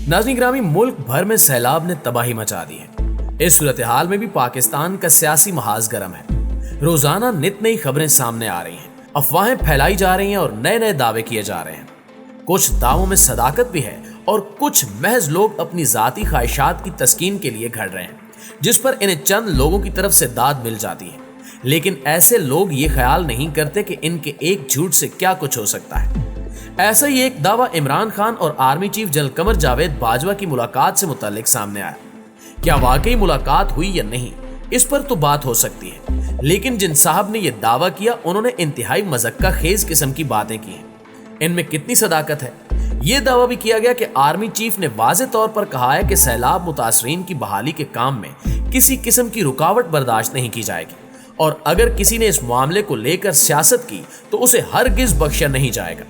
नाज़रीन ग्रामी, मुल्क भर में सैलाब ने तबाही मचा दी है। इस सूरत हाल में भी पाकिस्तान का सियासी महाज गर्म है। रोजाना नित नई खबरें सामने आ रही हैं, अफवाहें फैलाई जा रही हैं और नए नए दावे किए जा रहे हैं। कुछ दावों में सदाकत भी है और कुछ महज लोग अपनी जाती ख्वाहिशात की तस्कीन के लिए घड़ रहे हैं, जिस पर इन्हें चंद लोगों की तरफ से दाद मिल जाती है। लेकिन ऐसे लोग ये ख्याल नहीं करते कि इनके एक झूठ से क्या कुछ हो सकता है। ऐसा ही एक दावा इमरान खान और army chief general Qamar Javed Bajwa की मुलाकात से मुताल्लिक सामने आया। क्या वाकई मुलाकात हुई या नहीं, इस पर तो बात हो सकती है, लेकिन जिन साहब ने यह दावा किया उन्होंने इंतहाई मज़क्का खेज किस्म की बातें की हैं। इनमें कितनी सदाकत है? यह दावा भी किया गया कि आर्मी चीफ ने वाज़े तौर पर कहा है कि सैलाब मुतासरीन की बहाली के काम में किसी किस्म की रुकावट बर्दाश्त नहीं की जाएगी और अगर किसी ने इस मामले को लेकर सियासत की तो उसे हरगिज बख्शा नहीं जाएगा।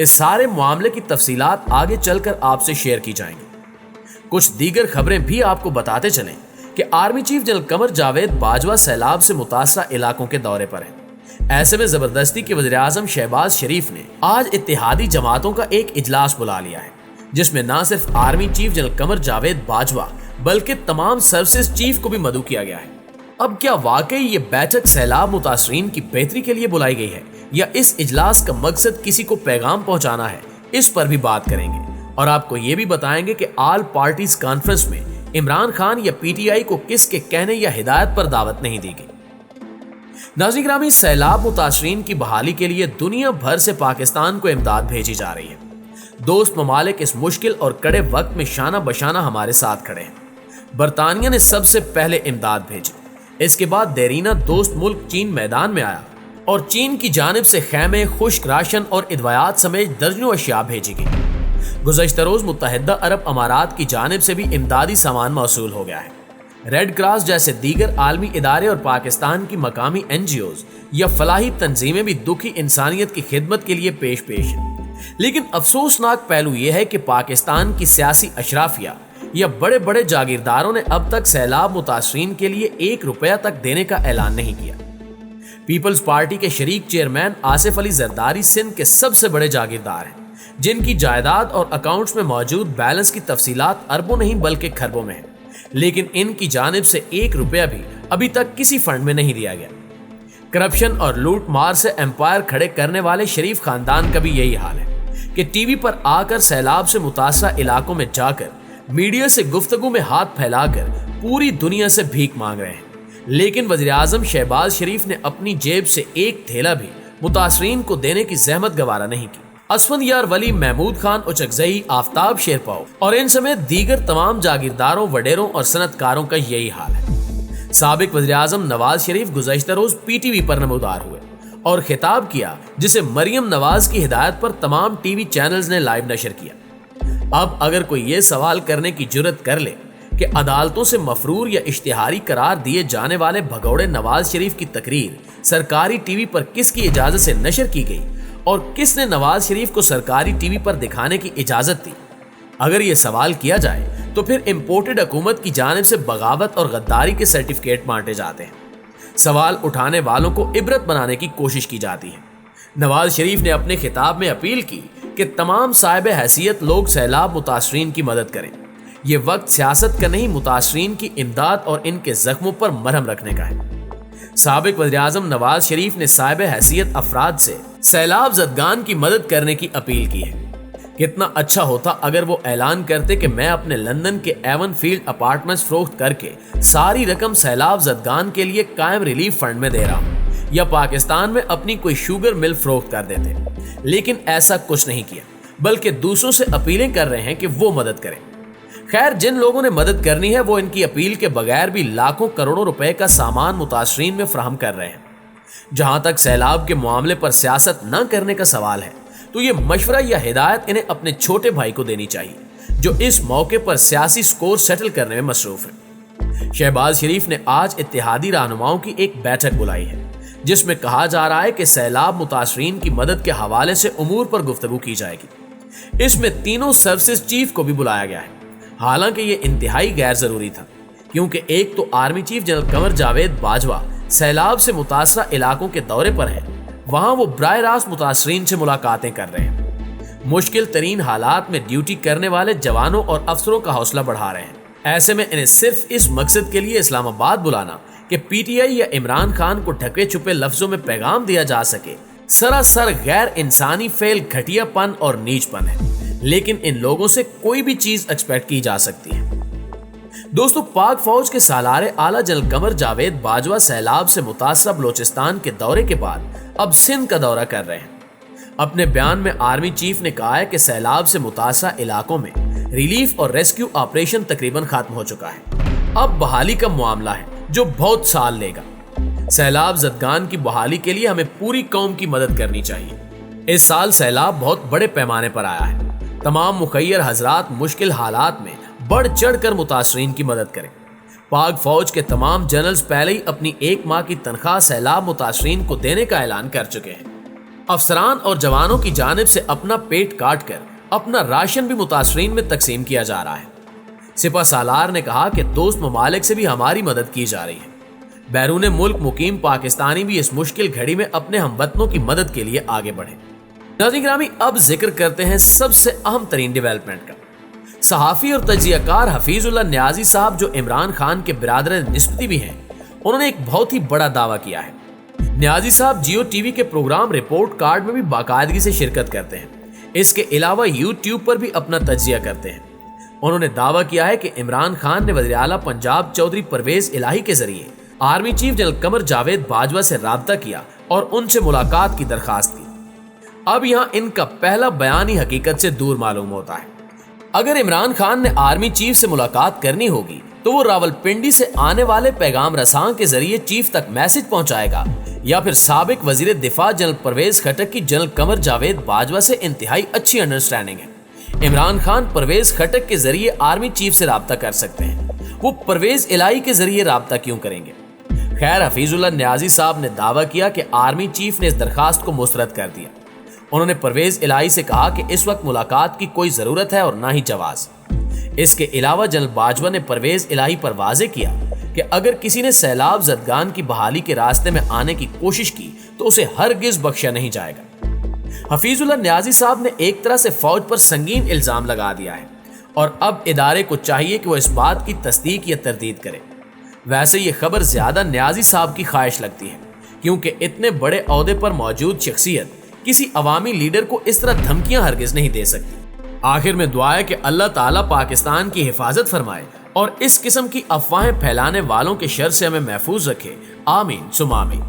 इस सारे मामले की तफसीलात आगे चलकर आपसे शेयर की जाएंगी। कुछ दीगर खबरें भी आपको बताते चलें कि army chief general Qamar Javed Bajwa सैलाब से मुतासरा इलाकों के दौरे पर हैं। ऐसे में जबरदस्ती के वज़ीर आज़म शहबाज शरीफ ने आज इत्तेहादी जमातों का एक इजलास बुला लिया है, जिसमें न सिर्फ army chief general Qamar Javed Bajwa बल्कि तमाम सर्विसेज चीफ को भी मदऊ किया गया है। अब क्या वाकई ये बैठक सैलाब मुतासरीन की बेहतरी के लिए बुलाई गई है या इस इजलास का मकसद किसी को पैगाम पहुंचाना है, इस पर भी बात करेंगे और आपको ये भी बताएंगे कि ऑल पार्टीज कॉन्फ्रेंस में इमरान खान या पीटीआई को किसके कहने या हिदायत पर दावत नहीं दी गई। नाज़रीन ग्रामी, सैलाब मुतासरीन की बहाली के लिए दुनिया भर से पाकिस्तान को इमदाद भेजी जा रही है। दोस्त ममालिक इस मुश्किल और कड़े वक्त में शाना बशाना हमारे साथ खड़े हैं। बरतानिया ने सबसे पहले इमदाद भेजी, इसके बाद देरीना दोस्त मुल्क चीन मैदान में आया और चीन की जानिब से खैमे, खुश्क राशन और इदवायात समेत दर्जनों अशिया भेजी गई। गुज़श्ता रोज मुत्तहिदा अरब अमारात की जानिब से भी इमदादी सामान मौसूल हो गया है। रेड क्रॉस जैसे दीगर आलमी इदारे और पाकिस्तान की मकामी NGOs या फलाही तंजीमें भी दुखी इंसानियत की खिदमत के लिए पेश हैं। लेकिन अफसोसनाक पहलू यह है कि पाकिस्तान की सियासी अशराफिया या बड़े बड़े जागीरदारों ने अब तक सैलाब मुतासरीन के लिए 1 रुपया तक देने का ऐलान नहीं किया। पीपल्स पार्टी के शरीक चेयरमैन आसिफ अली जरदारी सिंध के सबसे बड़े जागीरदार हैं, जिनकी जायदाद और अकाउंट्स में मौजूद बैलेंस की तफसीलात अरबों नहीं बल्कि खरबों में है, लेकिन इनकी जानिब से 1 रुपया भी अभी तक किसी फंड में नहीं दिया गया। करप्शन और लूट मार से एम्पायर खड़े करने वाले शरीफ खानदान का भी यही हाल है कि टीवी पर आकर सैलाब से मुतासरा इलाकों में जाकर मीडिया से गुफ्तगू में हाथ फैलाकर पूरी दुनिया से भीख मांग रहे हैं। लेकिन वज़ीर आज़म शहबाज शरीफ ने अपनी जेब से एक थैला भी मुतासरीन को देने की जहमत गवारा नहीं की। असफंदियार वली, महमूद खान उचकजई, आफ्ताब शेरपाओ और इन समेत दीगर तमाम जागीरदारों, वडेरों और सनतकारों का यही हाल है। साबिक वज़ीर आज़म नवाज शरीफ गुज़श्ता रोज PTV पर नमूदार हुए और खिताब किया, जिसे मरियम नवाज की हिदायत पर तमाम टीवी चैनल्स ने लाइव नशर किया। अब अगर कोई ये सवाल करने की जुर्रत कर ले कि अदालतों से मफरूर या इश्तिहारी करार दिए जाने वाले भगौड़े नवाज शरीफ की तकरीर सरकारी टीवी पर किसकी इजाजत से नशर की गई और किसने नवाज शरीफ को सरकारी टीवी पर दिखाने की इजाजत दी, अगर ये सवाल किया जाए तो फिर इम्पोर्टेड हुकूमत की जानिब से बगावत और गद्दारी के सर्टिफिकेट बांटे जाते हैं। सवाल उठाने वालों को इबरत बनाने की कोशिश की जाती है। नवाज शरीफ ने अपने खिताब में अपील की कि तमाम साहिब हैसियत लोग सैलाब मुतासरीन की मदद करें। ये वक्त सियासत का नहीं, मुतासरीन की इमदाद और इनके जख्मों पर मरहम रखने का है। साबिक वज़ीर आज़म नवाज शरीफ ने साहिब हैसियत अफराद से सैलाब ज़दगान की मदद करने की अपील की है। कितना अच्छा होता अगर वो ऐलान करते कि मैं अपने लंदन के एवन फील्ड अपार्टमेंट्स फरोख्त करके सारी रकम सैलाब ज़दगान के लिए कायम रिलीफ फंड में दे रहा हूँ, या पाकिस्तान में अपनी कोई शुगर मिल फरोख्त कर देते। लेकिन ऐसा कुछ नहीं किया, बल्कि दूसरों से अपीलें कर रहे हैं कि वो मदद करें। खैर, जिन लोगों ने मदद करनी है वो इनकी अपील के बगैर भी लाखों करोड़ों रुपए का सामान मुतासरीन में फराहम कर रहे हैं। जहां तक सैलाब के मामले पर सियासत न करने का सवाल है तो ये मशवरा या हिदायत इन्हें अपने छोटे भाई को देनी चाहिए, जो इस मौके पर सियासी स्कोर सेटल करने में मसरूफ है। शहबाज शरीफ ने आज इत्तेहादी रहनुमाओं की एक बैठक बुलाई है, जिसमें कहा जा रहा है कि सैलाब मुतासरीन की मदद के हवाले से उमूर पर गुफ्तगू की जाएगी। इसमें तीनों सर्विसेज चीफ को भी बुलाया गया है। हालांकि ये इंतहाई गैर जरूरी था, क्योंकि एक तो army chief general Qamar Javed Bajwa सैलाब से मुतासरा इलाकों के दौरे पर है, वहां वो बराह रास्त मुतासरीन से मुलाकातें कर रहे हैं। مشکل ترین حالات میں ڈیوٹی کرنے والے جوانوں اور افسروں کا حوصلہ بڑھا رہے ہیں۔ ایسے میں انہیں صرف اس مقصد کے لیے اسلام آباد بلانا کہ پی ٹی آئی یا عمران خان کو ڈھکے چھپے لفظوں میں پیغام دیا جا سکے، سراسر غیر انسانی فعل، گھٹیا پن اور نیچ پن ہے، لیکن ان لوگوں سے کوئی بھی چیز ایکسپیکٹ کی جا سکتی ہے۔ دوستو، پاک فوج کے سالار اعلیٰ جنرل قمر جاوید باجوہ سیلاب سے متاثرہ بلوچستان کے دورے کے بعد اب سندھ کا دورہ کر رہے ہیں۔ اپنے بیان میں آرمی چیف نے کہا ہے کہ سیلاب سے متاثرہ علاقوں میں ریلیف اور ریسکیو آپریشن تقریباً ختم ہو چکا ہے۔ اب بحالی کا معاملہ ہے جو بہت سال لے گا۔ سیلاب زدگان کی بحالی کے لیے ہمیں پوری قوم کی مدد کرنی چاہیے۔ اس سال سیلاب بہت بڑے پیمانے پر آیا ہے۔ تمام مخیر حضرات مشکل حالات میں بڑھ چڑھ کر متاثرین کی مدد کریں۔ پاک فوج کے تمام جنرلز پہلے ہی اپنی 1 ماہ کی تنخواہ سیلاب متاثرین کو دینے کا اعلان کر چکے ہیں۔ افسران اور جوانوں کی جانب سے اپنا پیٹ کاٹ کر اپنا راشن بھی متاثرین میں تقسیم کیا جا رہا ہے۔ سپہ سالار نے کہا کہ دوست ممالک سے بھی ہماری مدد کی جا رہی ہے۔ بیرون ملک مقیم پاکستانی بھی اس مشکل گھڑی میں اپنے ہم وطنوں کی مدد کے لیے آگے بڑھیں۔ ناظرین گرامی، اب ذکر کرتے ہیں سب سے اہم ترین ڈیولپمنٹ کا۔ صحافی اور تجزیہ کار حفیظ اللہ نیازی صاحب، جو عمران خان کے برادر نسبتی بھی ہیں، انہوں نے ایک بہت ہی بڑا دعویٰ کیا ہے۔ نیازی صاحب جیو ٹی وی کے پروگرام رپورٹ کارڈ میں بھی باقاعدگی سے شرکت کرتے ہیں۔ اس کے علاوہ یوٹیوب پر بھی اپنا تجزیہ کرتے ہیں۔ انہوں نے دعویٰ کیا ہے کہ عمران خان نے وزیر اعلیٰ پنجاب چودھری پرویز الہی کے ذریعے army chief general Qamar Javed Bajwa سے رابطہ کیا اور ان سے ملاقات کی درخواست کی۔ اب یہاں ان کا پہلا بیان ہی حقیقت سے دور معلوم ہوتا ہے۔ اگر عمران خان نے آرمی چیف سے ملاقات کرنی ہوگی تو وہ راولپنڈی سے آنے والے پیغام رساں کے ذریعے چیف تک میسج پہنچائے گا، یا پھر سابق وزیر دفاع جنرل پرویز خٹک کی جنرل قمر جاوید باجوہ سے انتہائی اچھی انڈرسٹینڈنگ ہے۔ عمران خان پرویز خٹک کے ذریعے آرمی چیف سے رابطہ کر سکتے ہیں، وہ پرویز الہی کے ذریعے رابطہ کیوں کریں گے؟ خیر، حفیظ اللہ نیازی صاحب نے دعویٰ کیا کہ آرمی چیف نے اس درخواست کو مسترد کر دیا۔ انہوں نے پرویز الہی سے کہا کہ اس وقت ملاقات کی کوئی ضرورت ہے اور نہ ہی جواز۔ اس کے علاوہ جنرل باجوہ نے پرویز الہی پر واضح کیا کہ اگر کسی نے سیلاب زدگان کی بحالی کے راستے میں آنے کی کوشش کی تو اسے ہرگز بخشا نہیں جائے گا۔ حفیظ اللہ نیازی صاحب نے ایک طرح سے فوج پر سنگین الزام لگا دیا ہے، اور اب ادارے کو چاہیے کہ وہ اس بات کی تصدیق یا تردید کرے۔ ویسے یہ خبر زیادہ نیازی صاحب کی خواہش لگتی ہے، کیونکہ اتنے بڑے عہدے پر موجود شخصیت کسی عوامی لیڈر کو اس طرح دھمکیاں ہرگز نہیں دے سکتی۔ آخر میں دعا ہے کہ اللہ تعالیٰ پاکستان کی حفاظت فرمائے اور اس قسم کی افواہیں پھیلانے والوں کے شر سے ہمیں محفوظ رکھے۔ آمین ثم آمین۔